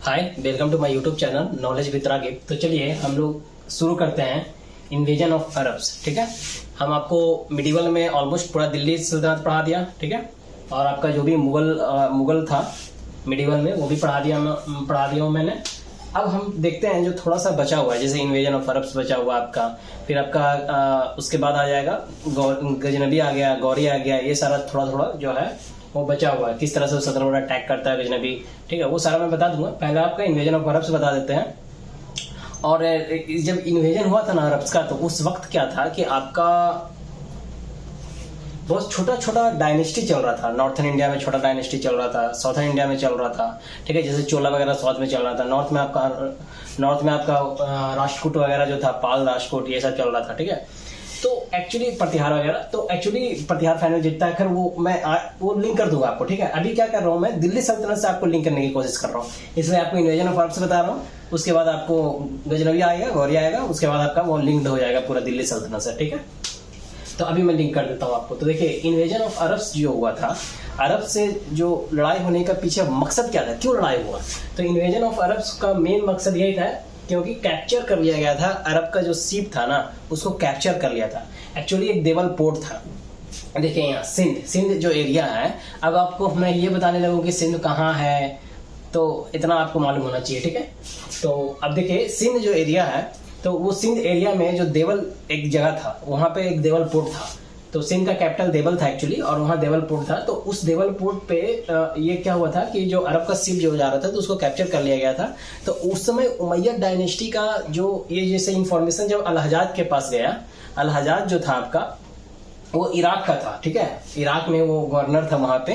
Hi, welcome to my YouTube channel knowledge with Ragib. तो चलिए हम लोग शुरू करते हैं इन्वेजन ऑफ अरब्स। ठीक है, हम आपको मिडिवल में ऑलमोस्ट पूरा दिल्ली सल्तनत पढ़ा दिया। ठीक है, और आपका जो भी मुगल था मिडिवल में वो भी पढ़ा दिया हूँ मैंने। अब हम देखते हैं जो थोड़ा सा बचा हुआ है, जैसे इन्वेजन ऑफ अरब्स बचा हुआ आपका, फिर आपका उसके बाद आ जाएगा गजनबी आ गया, गौरी आ गया, ये सारा थोड़ा थोड़ा जो है वो बचा हुआ है, किस तरह से सदर वाला अटैक करता है गजनबी। ठीक है, वो सारा मैं बता दूंगा। पहले आपका इन्वेजन ऑफ अरब्स बता देते हैं। और जब इन्वेजन हुआ था ना अरब्स का, तो उस वक्त क्या था कि आपका बहुत छोटा छोटा डायनेस्टी चल रहा था। नॉर्थन इंडिया में छोटा डायनेस्टी चल रहा था, साउथर्न इंडिया में चल रहा था। ठीक है, जैसे चोला वगैरह साउथ में चल रहा था, नॉर्थ में आपका राष्ट्रकूट वगैरह जो था, पाल राष्ट्रकूट, ये सब चल रहा था। ठीक है, तो एक्चुअली प्रतिहार वगैरह, तो एक्चुअली प्रतिहार फाइनल जीतता है। खैर वो मैं वो लिंक कर दूंगा आपको। ठीक है, अभी क्या कर रहा हूँ मैं, दिल्ली सल्तनत से आपको लिंक करने की कोशिश कर रहा हूँ, इसलिए आपको इन्वेजन ऑफ अरब्स बता रहा हूँ। उसके बाद आपको गजनवी आएगा, गौरी आएगा, उसके बाद आपका वो लिंक्ड हो जाएगा पूरा दिल्ली सल्तनत से। ठीक है, तो अभी मैं लिंक कर देता हूँ आपको। तो देखिए, इन्वेजन ऑफ अरब्स जो हुआ था, अरब से जो लड़ाई होने का पीछे मकसद क्या था, क्यों लड़ाई हुआ? तो इन्वेजन ऑफ अरब्स का मेन मकसद यही था क्योंकि कैप्चर कर लिया गया था अरब का जो सीप था ना, उसको कैप्चर कर लिया था। एक्चुअली एक देवल पोर्ट था। देखिए यहाँ सिंध जो एरिया है, अब आपको मैं ये बताने लगूँ कि सिंध कहाँ है, तो इतना आपको मालूम होना चाहिए। ठीक है, तो अब देखिए सिंध जो एरिया है, तो वो सिंध एरिया में जो देवल एक जगह था, वहां पे एक देवल पोर्ट था। तो सिंध का कैपिटल देवल था एक्चुअली, और वहां देवल पोर्ट था। तो उस देवल पोर्ट पे ये क्या हुआ था कि जो अरब का शिप जो जा रहा था, तो उसको कैप्चर कर लिया गया था। तो उस समय उमैयद डायनेस्टी का जो ये जैसे इंफॉर्मेशन जब अल हजाज के पास गया, अल हजाज जो था आपका वो इराक का था। ठीक है, इराक में वो गवर्नर था, वहां पे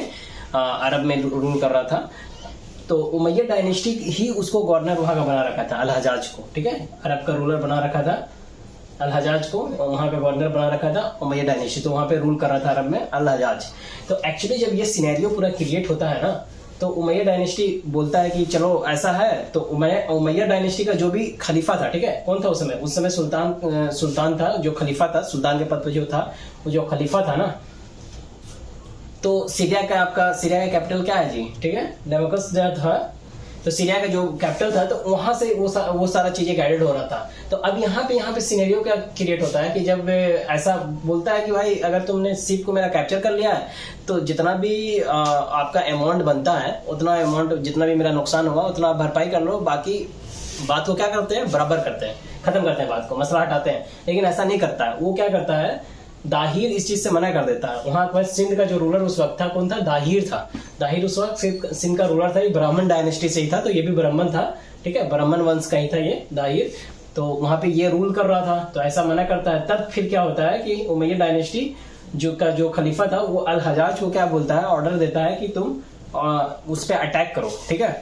अरब में रूल कर रहा था। तो उमैयद डायनेस्टी ही उसको गवर्नर वहां का बना रखा था, अल हजाज को। ठीक है, अरब का रूलर बना रखा था अल हजाज को, वहां पे गवर्नर बना रखा था उमैयद डायनेस्टी, तो वहां पे रूल कर रहा था अरब में अल हजाज। तो एक्चुअली जब ये सिनेरियो पूरा क्रिएट होता है ना, तो उमैयद डायनेस्टी बोलता है कि चलो ऐसा है। तो उमैयद डायनेस्टी का जो भी खलीफा था, ठीक है, कौन था उस समय सुल्तान था, जो खलीफा था, सुल्तान के पद पर जो था, वो जो खलीफा था ना, तो सीरिया का कैपिटल क्या है जी? ठीक है, डेमास्कस था। तो सीरिया का जो कैपिटल था, तो वहां से वो सारा चीजें गाइडेड हो रहा था। तो अब यहाँ पे सिनेरियो क्या क्रिएट होता है कि जब ऐसा बोलता है कि भाई अगर तुमने शिप को मेरा कैप्चर कर लिया है, तो जितना भी आपका अमाउंट बनता है, उतना अमाउंट, जितना भी मेरा नुकसान हुआ उतना भरपाई कर लो। बाकी बात को क्या करते हैं, बराबर करते हैं, खत्म करते हैं बात को, मसला हटाते हैं। लेकिन ऐसा नहीं करता है। वो क्या करता है, दाहिर इस चीज से मना कर देता है। वहां पर सिंध का जो रूलर उस वक्त था, कौन था? दाहिर था। दाहिर उस वक्त सिंध का रूलर था, ये ब्राह्मण डायनेस्टी से ही था, तो ये भी ब्राह्मण था। ठीक है, ब्राह्मण वंश का ही था ये दाहिर। तो वहां पे ये रूल कर रहा था, तो ऐसा मना करता है। तब फिर क्या होता है कि उमैयद डायनेस्टी जो खलीफा था, वो अल हजाज को क्या बोलता है, ऑर्डर देता है कि तुम उस पर अटैक करो। ठीक है,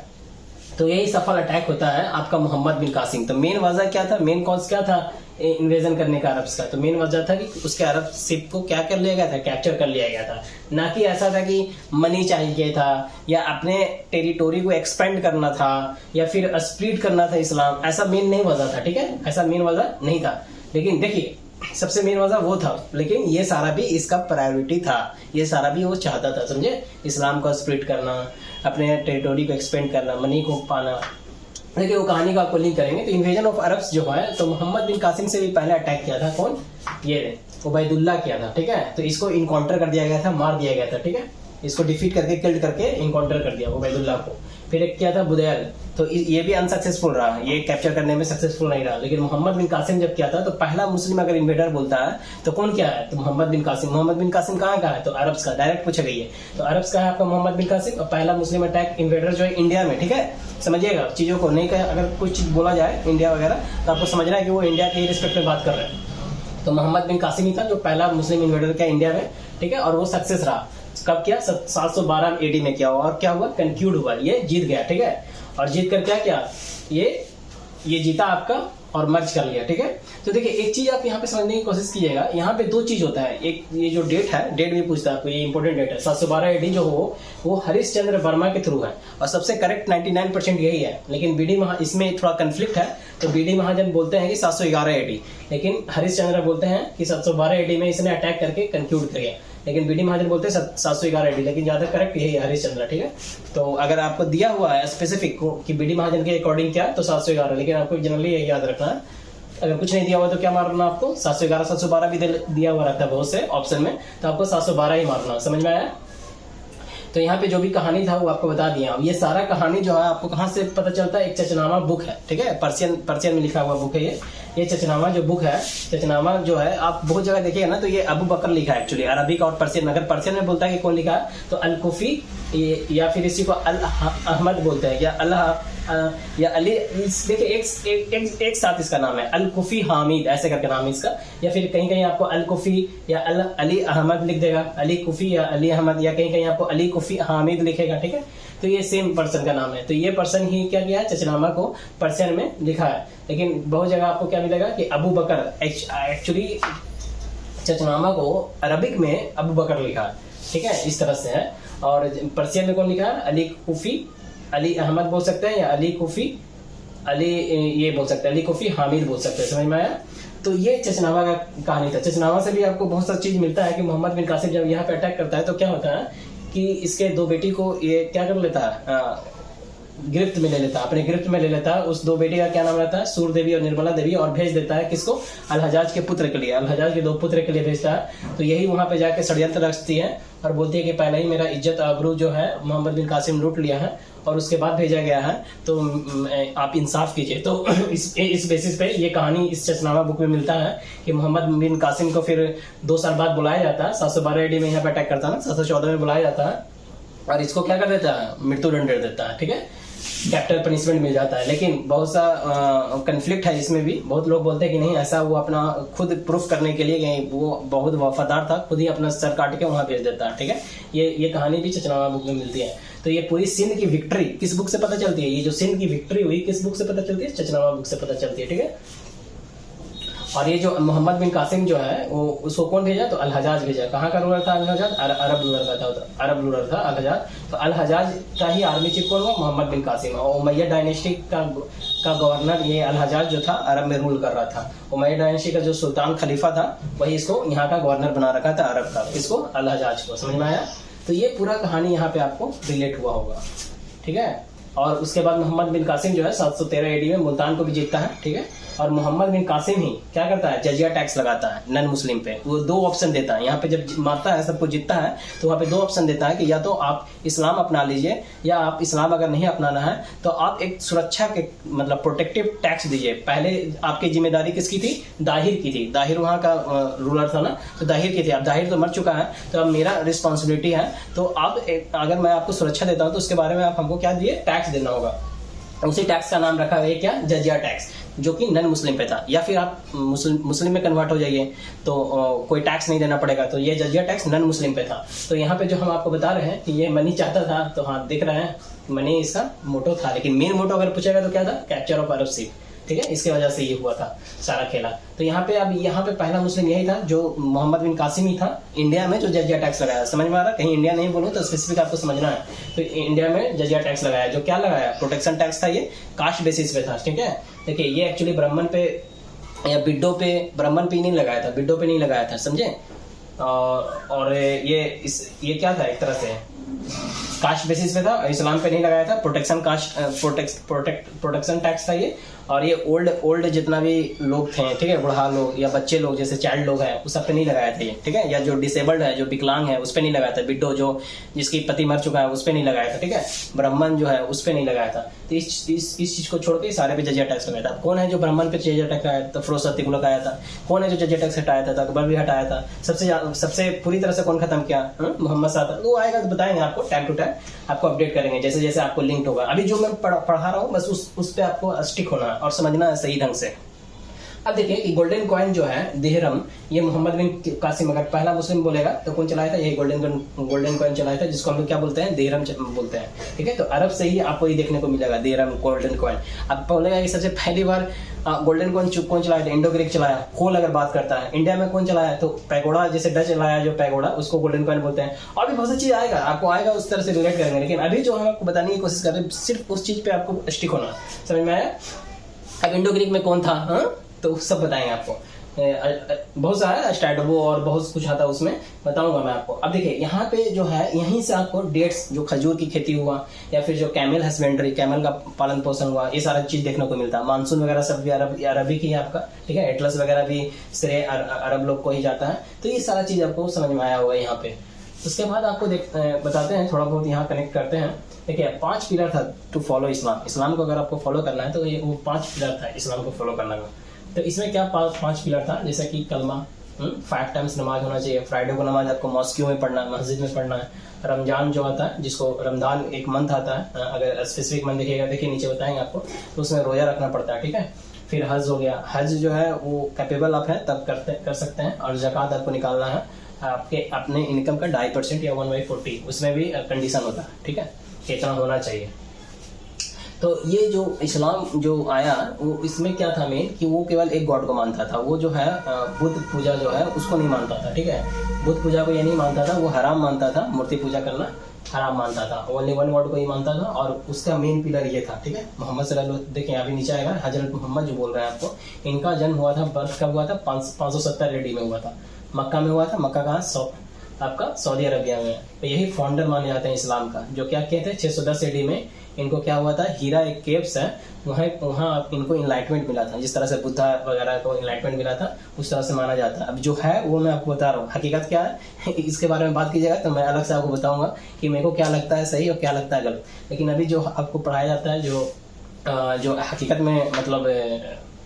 तो यही सफल अटैक होता है आपका मोहम्मद बिन कासिम। तो मेन वजह क्या था, मेन कॉज क्या था इन्वेजन करने का अरब्स का? तो मेन वजह था कि उसके अरब शिप को क्या कर लिया गया था, कैप्चर कर लिया गया था। ना कि ऐसा था कि मनी चाहिए था, या अपने टेरिटोरी को एक्सपेंड करना था, या फिर स्प्लिट करना था इस्लाम। ऐसा मेन नहीं वजह था। ठीक है, ऐसा मेन वजह नहीं था। लेकिन देखिए, सबसे मेन वजह वो था, लेकिन ये सारा भी इसका प्रायोरिटी था। ये सारा भी वो चाहता था, समझे, इस्लाम को स्प्लिट करना, अपने टेरिटोरी को एक्सपेंड करना, मनी को पाना। देखिए वो कहानी को आपको लिंक करेंगे। तो इन्वेजन ऑफ अरब्स जो है, तो मोहम्मद बिन कासिम से भी पहले अटैक किया था। कौन? ये उबैदुल्ला किया था। ठीक है, तो इसको इनकाउंटर कर दिया गया था, मार दिया गया था। ठीक है, इसको डिफीट करके, किल्ड करके इनकाउंटर कर दिया उबैदुल्ला को। फिर एक किया था बुदैल, तो ये भी अनसक्सेसफुल रहा, ये कैप्चर करने में सक्सेसफुल नहीं रहा। लेकिन मोहम्मद बिन कासिम जब किया था, तो पहला मुस्लिम अगर इन्वेडर बोलता है तो कौन क्या है? तो मोहम्मद बिन कासिम। मोहम्मद बिन कासिम कहाँ का है? तो अरब्स का। डायरेक्ट पूछा गई है, तो अरब्स का है आपका मोहम्मद बिन कासिम। और पहला मुस्लिम अटैक इन्वेडर जो है इंडिया में। ठीक है, समझिएगा चीजों को, नहीं कहे अगर कुछ चीज बोला जाए इंडिया वगैरह, तो आपको समझना है कि वो इंडिया के रिस्पेक्ट में बात कर रहे हैं। तो मोहम्मद बिन कासिम ही था जो पहला मुस्लिम इन्वेडर किया इंडिया में। ठीक है, और वो सक्सेस रहा। कब किया? 712 एडी में किया। और क्या हुआ? कंक्लूड हुआ, ये जीत गया। ठीक है, और जीत कर क्या किया, ये जीता आपका और मर्ज कर लिया। ठीक है, तो देखिए एक चीज आप यहाँ पे समझने की कोशिश कीजिएगा। यहाँ पे दो चीज होता है। एक ये जो डेट है, डेट भी पूछता है आपको, ये इंपॉर्टेंट डेट है। 712 एडी जो हो, वो हरीश चंद्र वर्मा के थ्रू है, और सबसे करेक्ट 99% यही है। लेकिन बीडी इसमें थोड़ा कंफ्लिक्ट है। तो बीडी महाजन बोलते हैं कि 711 एडी, लेकिन हरीश चंद्र बोलते हैं कि 712 एडी में इसने अटैक करके कंक्लूड कर गया। लेकिन बीडी महाजन बोलते हैं 711 AD, लेकिन ज्यादा करेक्ट यही है हरिश्चंद्र, ठीक है। तो अगर आपको दिया हुआ है स्पेसिफिक कि बीडी महाजन के अकॉर्डिंग क्या, तो 711, लेकिन आपको जनरली यही याद रखना है। अगर कुछ नहीं दिया हुआ तो क्या मारना आपको, 711 712 भी दिया हुआ रहता है बहुत से ऑप्शन में, तो आपको 712 ही मारना। समझ में आया। तो यहाँ पे जो भी कहानी था वो आपको बता दिया। अब ये सारा कहानी जो है आपको कहाँ से पता चलता है, एक चचनामा बुक है, ठीक है, पर्शियन में लिखा हुआ बुक है ये चचनामा जो बुक है, चचनामा जो है आप बहुत जगह देखिएगा ना, तो ये अबू बकर लिखा है एक्चुअली, अरबिक और पर्शियन। अगर पर्शियन में बोलता है कि कौन लिखा है, तो अल कुफी या फिर इसी को अल अहमद बोलते हैं, या या अली, देखिए एक साथ इसका नाम है अल कुफी हामिद, ऐसे करके नाम है इसका। या फिर कहीं कहीं आपको अल कुफी या अली अहमद लिख देगा, अली कुफी या अली अहमद, या कहीं कहीं आपको अली कुफी हामिद लिखेगा, ठीक है। तो ये सेम पर्सन का नाम है। तो ये पर्सन ही क्या किया है, चचनामा को पर्शियन में लिखा है। लेकिन बहुत जगह आपको क्या मिलेगा कि अबू बकर, एक्चुअली चचनामा को अरबिक में अबू बकर लिखा है, ठीक है, इस तरह से है। और पर्शियन में कौन लिखा है, अली कुफी, अली अहमद बोल सकते हैं, या अली कुफी, अली ये बोल सकते हैं, अली कुफी हामिद बोल सकते हैं। समझ में आया। तो ये चचनामा का कहानी था। चचनामा से भी आपको बहुत सारी चीज मिलता है कि मोहम्मद बिन कासिम जब यहाँ पे अटैक करता है तो क्या होता है कि इसके 2 बेटी को ये क्या कर लेता है, गिरफ्त में ले लेता है, अपने गिरफ्त में ले लेता है। उस 2 बेटी का क्या नाम रहता है, सूर देवी और निर्मला देवी, और भेज देता है किसको, अल हजाज के पुत्र के लिए, अल हजाज के 2 पुत्र के लिए भेजता है। तो यही वहां पे जाके षड्यंत्र रचती है और बोलती है कि पहले ही मेरा इज्जत आबरू जो है मोहम्मद बिन कासिम लूट लिया है और उसके बाद भेजा गया है, तो आप इंसाफ कीजिए। तो इस बेसिस पे ये कहानी इस चचनामा बुक में मिलता है कि मोहम्मद बिन कासिम को फिर 2 साल बाद बुलाया जाता है, 712 AD में यहाँ पे अटैक करता है ना, 714 में बुलाया जाता है और इसको क्या कर देता है, मृत्युदंड दे देता है, ठीक है, कैपिटल पनिशमेंट मिल जाता है। लेकिन बहुत सा कन्फ्लिक्ट है इसमें भी। बहुत लोग बोलते हैं कि नहीं, ऐसा वो अपना खुद प्रूफ करने के लिए कि वो बहुत वफादार था, खुद ही अपना सर काट के वहां भेज देता है, ठीक है। ये कहानी भी चचनामा बुक में मिलती है। तो ये पूरी सिंध की विक्ट्री किस बुक से पता चलती है, ये जो सिंध की विक्ट्री हुई किस बुक से पता चलती है, चचनामा बुक से पता चलती है, ठीक है। और ये जो मोहम्मद बिन कासिम जो है वो उसको कौन भेजा, तो अल हजाज भेजा। कहाँ का रूलर था अल हजाज, अरब रूलर का था, अरब रूलर था अल हजाज। तो अल हजाज का ही आर्मी चीफ कौन हुआ, मोहम्मद बिन कासिम। और उमैया डायनेस्टी का गवर्नर ये अल हजाज जो था अरब में रूल कर रहा था। उमैया डायनेस्टी का जो सुल्तान खलीफा था वही इसको यहाँ का गवर्नर बना रखा था अरब का, इसको अल हजाज को। समझ में आया। तो ये पूरा कहानी यहाँ पे आपको रिलेट हुआ होगा, ठीक है। और उसके बाद मोहम्मद बिन कासिम जो है 713 AD में मुल्तान को भी जीतता है, ठीक है। और मोहम्मद बिन कासिम ही क्या करता है, जजिया टैक्स लगाता है नन मुस्लिम पे। वो 2 ऑप्शन देता है यहाँ पे, जब मारता है सबको जीतता है तो वहाँ पे 2 ऑप्शन देता है कि या तो आप इस्लाम अपना लीजिए, या आप इस्लाम अगर नहीं अपनाना है तो आप एक सुरक्षा के मतलब प्रोटेक्टिव टैक्स दीजिए। पहले आपकी जिम्मेदारी किसकी थी, दाहिर की थी, दाहिर वहाँ का रूलर था ना, तो दाहिर की थी। अब दाहिर तो मर चुका है, तो अब मेरा रिस्पॉन्सिबिलिटी है। तो अब अगर मैं आपको सुरक्षा देता हूँ तो उसके बारे में आप हमको क्या दिए, टैक्स देना होगा। उसी टैक्स का नाम रखा हुआ है क्या, जजिया टैक्स, जो कि नन मुस्लिम पे था। या फिर आप मुस्लिम में कन्वर्ट हो जाइए तो कोई टैक्स नहीं देना पड़ेगा। तो ये जजिया टैक्स नन मुस्लिम पे था। तो यहाँ पे जो हम आपको बता रहे हैं कि ये मनी चाहता था, तो हाँ देख रहे हैं मनी इसका मोटो था, लेकिन मेन मोटो अगर पूछेगा तो क्या था, कैप्चर ऑफ अरब सी, ठीक है। इसकी वजह से ये हुआ था सारा खेला। तो यहाँ पे अब यहाँ पे पहला मुस्लिम यही था जो मोहम्मद बिन कासिम ही था इंडिया में जो जजिया टैक्स लगाया। समझ में आ रहा, कहीं इंडिया नहीं बोलूँ तो स्पेसिफिक आपको समझना है। तो इंडिया में जजिया टैक्स लगाया, जो क्या लगाया, प्रोटेक्शन टैक्स था। ये कास्ट बेसिस पे था, ठीक है। देखिए ये एक्चुअली ब्राह्मण पे या बिड्डो पे, ब्राह्मण पे नहीं लगाया था, बिड्डो पे नहीं लगाया था, समझे। और ये क्या था, एक तरह से कास्ट बेसिस पे था, इस्लाम पे नहीं लगाया था। प्रोटेक्शन कास्ट प्रोटेक्शन टैक्स था ये। और ये ओल्ड जितना भी लोग थे, ठीक है, बुढ़ा लोग या बच्चे लोग जैसे चाइल्ड लोग हैं, उस सब पे नहीं लगाया था ये, ठीक है। या जो डिसेबल्ड है, जो विकलांग है, उस पे नहीं लगाया था। बिड्डो जो जिसकी पति मर चुका है उस पे नहीं लगाया था, ठीक है। ब्राह्मण जो है उस पे नहीं लगाया था। तो इस चीज को छोड़ के सारे पे जजिया टैक्स लगाया था। कौन है जो ब्राह्मण पे जजिया टैक्स लगाया था, फिरोज शाह तुगलक आया था। कौन है जो जजिया टैक्स हटाया था, अकबर भी हटाया था। सबसे पूरी तरह से कौन खत्म किया, मोहम्मद शाह था। वो आएगा तो बताएंगे आपको, टाइम टू टाइम आपको अपडेट करेंगे जैसे जैसे आपको लिंक होगा। अभी जो मैं पढ़ा रहा हूँ बस उस पे आपको स्टिक होना है और समझना है सही ढंग से। अब देखिए कि गोल्डन कॉइन जो है दिहरम, ये मोहम्मद बिन कासिम अगर पहला मुस्लिम बोलेगा तो कौन चलाया था, यही गोल्डन कॉइन चलाया था, जिसको हम लोग क्या बोलते हैं, दिहरम बोलते हैं, ठीक है। तो अरब से ही आपको ये देखने को मिलेगा दिहरम गोल्डन कॉइन। अब बोलेगा कि सबसे पहली बार गोल्डन कॉइन कौन चलाया था, इंडो ग्रीक चलाया। कोल अगर बात करता है इंडिया में कौन चलाया, तो पैगोडा, जैसे डच चलाया जो पैगोडा, उसको गोल्डन कॉइन बोलते हैं। और भी बहुत सी चीज आएगा, आपको आएगा उस तरह से रिलेट करेंगे। लेकिन अभी जो हम आपको बताने की कोशिश कर रहे हैं सिर्फ उस चीज पे आपको स्टिक होना, समझ में आया। अब इंडो ग्रीक में कौन था, तो सब बताएंगे आपको। बहुत सारा स्टार्टअप और बहुत कुछ आता है, उसमें बताऊंगा मैं आपको। अब देखिए यहाँ पे जो है, यहीं से आपको डेट्स, जो खजूर की खेती हुआ, या फिर जो कैमल हस्बेंड्री, कैमल का पालन पोषण हुआ, ये सारा चीज देखने को मिलता है। मानसून वगैरह सब भी अरबी की है आपका, ठीक है। एटलस वगैरह भी श्रेय अरब लोग को ही जाता है। तो ये सारा चीज आपको समझ में आया होगा यहाँ पे। उसके बाद आपको बताते हैं, थोड़ा बहुत यहाँ कनेक्ट करते हैं। देखिए 5 पिलर था टू फॉलो इस्लाम। इस्लाम को अगर आपको फॉलो करना है तो ये वो 5 पिलर था इस्लाम को फॉलो करने का। तो इसमें क्या 5 पिलर था, जैसे कि कलमा, 5 टाइम्स नमाज होना चाहिए। फ्राइडे को नमाज आपको मॉस्क्यू में पढ़ना है, मस्जिद में पढ़ना है। रमजान जो आता है, जिसको रमजान एक मंथ आता है, अगर स्पेसिफिक मंथ देखिएगा, देखिए नीचे बताएंगे आपको, तो उसमें रोजा रखना पड़ता है, ठीक है। फिर हज हो गया। हज जो है वो कैपेबल आप है तब कर सकते हैं। और ज़कात आपको निकालना है आपके अपने इनकम का 2.5% या 1/40, उसमें भी कंडीशन होता है, ठीक है, इतना होना चाहिए। तो ये जो इस्लाम जो आया, वो इसमें क्या था मेन, कि वो केवल एक गॉड को मानता था। वो जो है बुद्ध पूजा जो है उसको नहीं मानता था, ठीक है। बुद्ध पूजा को ये नहीं मानता था, वो हराम मानता था, मूर्ति पूजा करना हराम मानता था। ओनली वन गॉड को ही मानता था, और उसका मेन पिलर ये था, ठीक है। मोहम्मद सल्लल्लाहु अलैहि वसल्लम, देखिए अभी नीचे आएगा, हजरत मोहम्मद जो बोल रहे हैं आपको, इनका जन्म हुआ था, बर्थ कब हुआ था, 570 AD में हुआ था, मक्का में हुआ था। मक्का कहाँ, आपका सऊदी अरबिया में। तो यही फाउंडर माने जाते हैं इस्लाम का। जो क्या कहते हैं 610 AD में इनको क्या हुआ था, हीरा एक केव्स है, वहाँ इनको इनलाइटमेंट मिला था। जिस तरह से बुद्धा वगैरह को इनलाइटमेंट मिला था, उस तरह से माना जाता है। अब जो है वो मैं आपको बता रहा हूँ, हकीकत क्या है इसके बारे में बात कीजिएगा तो मैं अलग से आपको बताऊंगा कि मेरे को क्या लगता है सही और क्या लगता है गलत। लेकिन अभी जो आपको पढ़ाया जाता है, जो हकीकत में मतलब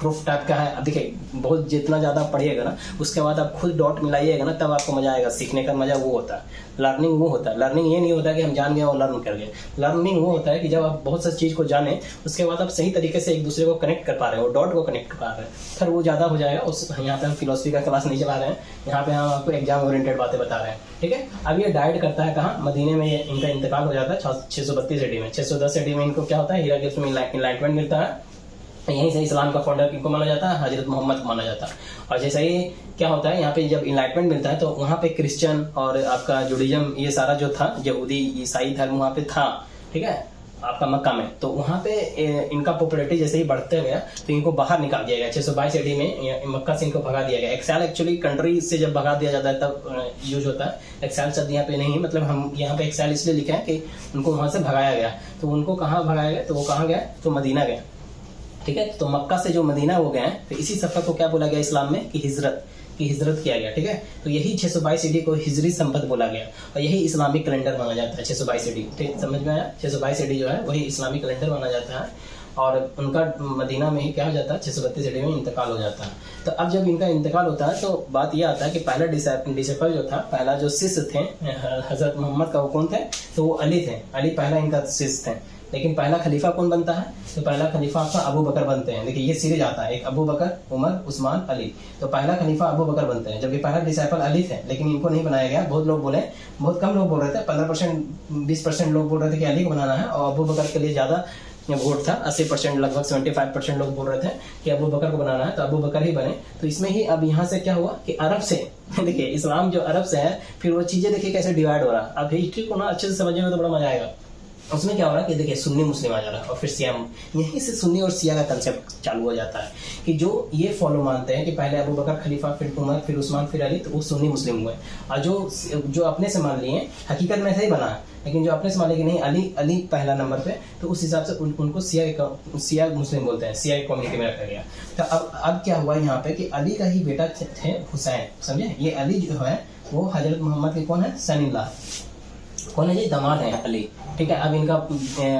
प्रूफ टाइप का है। अब देखिए बहुत जितना ज़्यादा पढ़िएगा ना, उसके बाद आप खुद डॉट मिलाइएगा ना, तब आपको मजा आएगा। सीखने का मजा वो होता है, लर्निंग वो होता है। लर्निंग ये नहीं होता है कि हम जान गए और लर्न कर गए। लर्निंग वो होता है कि जब आप बहुत सा चीज़ को जाने, उसके बाद आप सही तरीके से एक दूसरे को कनेक्ट कर पा रहे हो, डॉट को कनेक्ट कर पा रहे हैं, फिर वो ज़्यादा हो जाएगा। उस यहाँ पे हम फिलोसफी का क्लास नहीं चला रहे हैं, यहाँ पे हम आपको एग्जाम ओरिएंटेड बातें बता रहे हैं, ठीक है। अब ये डाइट करता है कहाँ, मदीने में इनका इंतकाल हो जाता है 632 AD में। 610 AD में इनको क्या होता है, हीरा केव्स में इनलाइटमेंट मिलता है। यहीं से इस्लाम का फाउंडर किनको माना जाता है, हजरत मोहम्मद को माना जाता है। और जैसा ही क्या होता है, यहाँ पे जब इनलाइटमेंट मिलता है तो वहाँ पे क्रिश्चियन और आपका जुडिज्म, ये सारा जो था, यहूदी ईसाई धर्म वहाँ पे था, ठीक है, आपका मक्का में। तो वहाँ पे इनका पॉपुलैरिटी जैसे ही बढ़ते गया तो इनको बाहर निकाल दिया गया। 622 AD में मक्का से इनको भगा दिया गया। एक्साइल एक्चुअली कंट्री से जब भगा दिया जाता है तब यूज होता है। एक्साइल शब्द यहाँ पे नहीं, मतलब हम यहाँ पे एक्साइल इसलिए लिखे हैं कि उनको वहाँ से भगाया गया। तो उनको कहाँ भगाया गया, तो वो कहाँ गया, तो मदीना गया, ठीक है। तो मक्का से जो मदीना हो गए, तो इसी सफर को क्या बोला गया इस्लाम में, कि हिजरत किया गया, ठीक है। तो यही 622 AD को हिजरी संवत बोला गया, और यही इस्लामिक कैलेंडर माना जाता है 622 AD, ठीक, समझ में आया। 622 AD जो है वही इस्लामिक कैलेंडर माना जाता है, और उनका मदीना में ही क्या हो जाता है, 632 AD में इंतकाल हो जाता है। तो अब जब इनका इंतकाल होता है तो बात यह आता है कि पहला डिसाइपल जो था, पहला जो शिष्य थे हजरत मोहम्मद का, वो कौन थे, तो वो अली थे। अली पहला इनका शिष्य थे। लेकिन पहला खलीफा कौन बनता है, तो पहला खलीफा आपका अबू बकर बनते हैं। देखिए ये सीरीज आता है, एक अबू बकर, उमर, उस्मान, अली। तो पहला खलीफा अबू बकर बनते हैं, जबकि पहला डिसाइपल अली थे, लेकिन इनको नहीं बनाया गया। बहुत लोग बोले, बहुत कम लोग बोल रहे थे, 15% 20% लोग बोल रहे थे कि अली को बनाना है, और अबू बकर के लिए ज़्यादा वोट था, 80%, लगभग 75% लोग बोल रहे थे कि अबू बकर को बनाना है, तो अबू बकर ही बने। तो इसमें ही अब यहाँ से क्या हुआ कि अरब से देखिए इस्लाम जो अरब से है, फिर वो चीज़ें देखिए कैसे डिवाइड हो रहा है। अब हिस्ट्री को ना अच्छे से समझेंगे तो बड़ा मजा आएगा। उसमें क्या हो रहा है कि देखिए सुन्नी मुस्लिम आ जा रहा है, और फिर सिया, यहीं से सुन्नी और सिया का कंसेप्ट चालू हो जाता है कि जो ये फॉलो मानते हैं कि पहले अबू बकर खलीफा, फिर उमर, फिर उस्मान, फिर अली, तो वो सुन्नी मुस्लिम हुए। और जो अपने से मान लिए, हकीकत में ऐसा ही बना है, लेकिन जो अपने से मान लिए कि नहीं अली पहला नंबर पे, तो उस हिसाब से उनको सिया मुस्लिम बोलते हैं, सिया कम्युनिटी में रखा गया। तो अब क्या हुआ यहाँ पे कि अली का ही बेटा थे हुसैन, समझे। ये अली जो है वो हजरत मोहम्मद के कौन है, सन-इन-लॉ, कौन है जी, दामाद है अली, ठीक है। अब इनका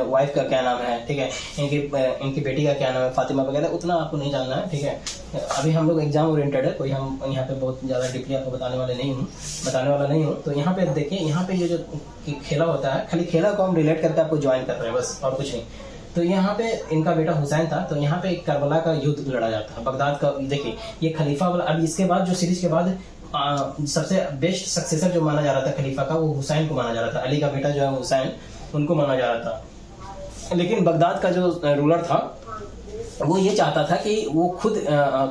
वाइफ का क्या नाम है, ठीक है, इनकी बेटी का क्या नाम है, फातिमा वगैरह, उतना आपको नहीं जानना है, ठीक है। अभी हम लोग एग्जाम ओरिएंटेड है, कोई हम यहाँ पे बहुत ज़्यादा डीपली आपको बताने वाला नहीं हूँ। तो यहाँ पे देखिए, यहाँ पे ये जो खेला होता है, खाली खेला को हम रिलेट करके आपको ज्वाइन कर रहे हैं बस, और कुछ नहीं। तो यहाँ पे इनका बेटा हुसैन था, तो यहाँ पे करबला का युद्ध लड़ा जाता है, बगदाद का। देखिए ये खलीफा वाला, अब इसके बाद जो सीरीज के बाद सबसे बेस्ट सक्सेसर जो माना जा रहा था खलीफा का, वो हुसैन को माना जा रहा था। अली का बेटा जो है हुसैन, उनको माना जा रहा था। लेकिन बगदाद का जो रूलर था वो ये चाहता था कि वो खुद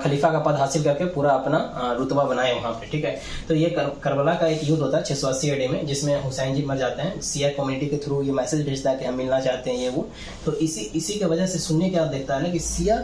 खलीफा का पद हासिल करके पूरा अपना रुतबा बनाए वहाँ पे, ठीक है। तो ये करबला का एक युद्ध होता है 680 AD में, जिसमें हुसैन जी मर जाते हैं। सिया कम्युनिटी के थ्रू ये मैसेज भेजता है कि हम मिलना चाहते हैं, ये वो। तो इसी के वजह से सुनने क्या देखता है ना कि सिया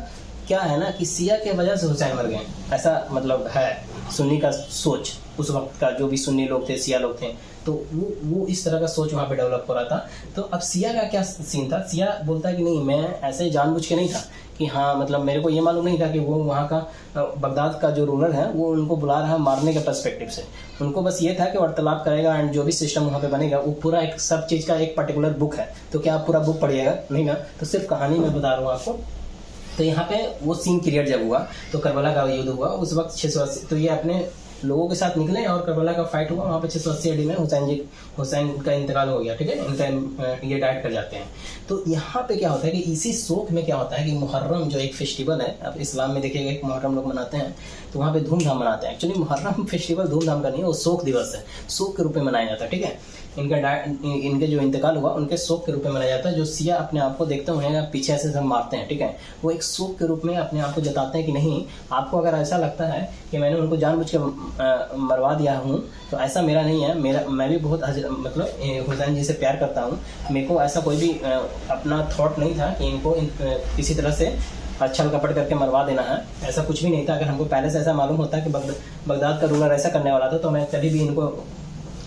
क्या है ना कि सिया के वजह से हुसैन मर गए, ऐसा मतलब है सुन्नी का सोच। उस वक्त का जो भी सुन्नी लोग थे, सिया लोग थे, तो वो इस तरह का सोच वहाँ पे डेवलप हो रहा था। तो अब सिया का क्या सीन था, सिया बोलता है कि नहीं, मैं ऐसे जानबूझ के नहीं था कि हाँ, मतलब मेरे को ये मालूम नहीं था कि वो वहाँ का बगदाद का जो रूलर है वो उनको बुला रहा है मारने के पर्सपेक्टिव से। उनको बस ये था कि वार्तालाप करेगा एंड जो भी सिस्टम वहाँ पे बनेगा वो पूरा एक सब चीज़ का एक पर्टिकुलर बुक है। तो क्या आप पूरा बुक पढ़िएगा? नहीं ना, तो सिर्फ कहानी में बता रहा हूँ आपको। तो यहाँ पे वो सीन क्रिएट जब हुआ तो करबला का युद्ध हुआ उस वक्त 680, तो ये अपने लोगों के साथ निकले और करबला का फाइट हुआ वहाँ पे 680 AD में हुसैन का इंतकाल हो गया, ठीक है, इनका ये डाइट कर जाते हैं। तो यहाँ पे क्या होता है कि इसी शोक में क्या होता है कि मुहर्रम जो एक फेस्टिवल है, अब इस्लाम में देखिएगा एक मुहर्रम लोग मनाते हैं तो वहाँ पे धूमधाम मनाते हैं। एक्चुअली मुहर्रम फेस्टिवल धूमधाम का नहीं है, वो शोक दिवस है, शोक के रूप में मनाया जाता है, ठीक है। इनके जो इंतकाल हुआ उनके शोक के रूप में मनाया जाता है। जो सिया अपने आप को देखते हुए पीछे ऐसे सब मारते हैं, ठीक है, वो एक शोक के रूप में अपने आप को जताते हैं कि नहीं, आपको अगर ऐसा लगता है कि मैंने उनको जानबूझ के मरवा दिया हूँ तो ऐसा मेरा नहीं है। मैं भी बहुत मतलब हुसैन जी से प्यार करता हूँ। मेरे को ऐसा कोई भी अपना थॉट नहीं था कि इनको किसी तरह से छल कपट करके मरवा देना है, ऐसा कुछ भी नहीं था। अगर हमको पहले से ऐसा मालूम होता कि बगदाद का रूलर ऐसा करने वाला था तो मैं कभी भी इनको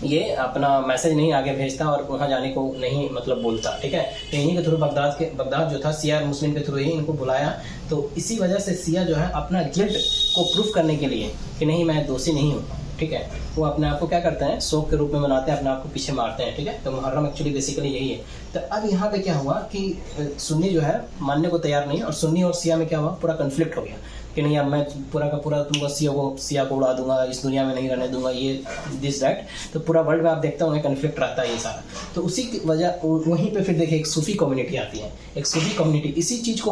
ये अपना मैसेज नहीं आगे भेजता और वहाँ जाने को नहीं मतलब बोलता, ठीक है। तो इन्हीं के थ्रू बगदाद जो था सिया मुस्लिम के थ्रू ही इनको बुलाया। तो इसी वजह से सिया जो है अपना गिल्ट को प्रूफ करने के लिए कि नहीं मैं दोषी नहीं हूँ, ठीक है, वो अपने आप को क्या करते हैं, शोक के रूप में मनाते हैं, अपने आप को पीछे मारते हैं, ठीक है। तो मुहर्रम एक्चुअली बेसिकली यही है। तो अब यहाँ पे क्या हुआ कि सुन्नी जो है मानने को तैयार नहीं, और सुन्नी और सिया में क्या हुआ, पूरा कन्फ्लिक्ट हो गया कि नहीं अब मैं पूरा का पूरा तुमको सिया को उड़ा दूंगा, इस दुनिया में नहीं रहने दूंगा, ये दिस दैट। तो पूरा वर्ल्ड में आप देखते होंगे कन्फ्लिक्ट रहता है ये सारा। तो उसी की वजह वहीं पे फिर देखिए एक सूफी कम्युनिटी आती है, एक सूफी कम्युनिटी इसी चीज़ को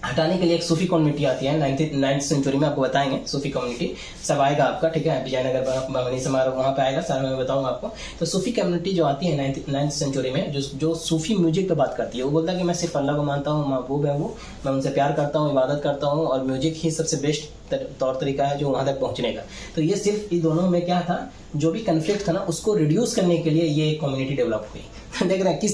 हटाने के लिए एक सूफी कम्युनिटी आती है। 9th सेंचुरी में आपको बताएंगे सूफी कम्युनिटी सब आएगा आपका, ठीक है, विजयनगर भवनी समारोह वहाँ पे आएगा, सारा मैं बताऊंगा आपको। तो सूफी कम्युनिटी जो आती है 9th सेंचुरी में, जो सूफी म्यूजिक पे बात करती है, वो बोलता है कि मैं सिर्फ अल्लाह को मानता हूँ, महबूब है वो, मैं उनसे प्यार करता हूँ, इबादत करता हूँ, और म्यूजिक ही सबसे बेस्ट तौर तरीका है जो वहाँ तक पहुँचने का। तो ये सिर्फ इन दोनों में क्या था, जो भी कन्फ्लिक्ट था ना उसको रिड्यूस करने के लिए ये एक कम्युनिटी डेवलप हुई। देख रहे हैं किस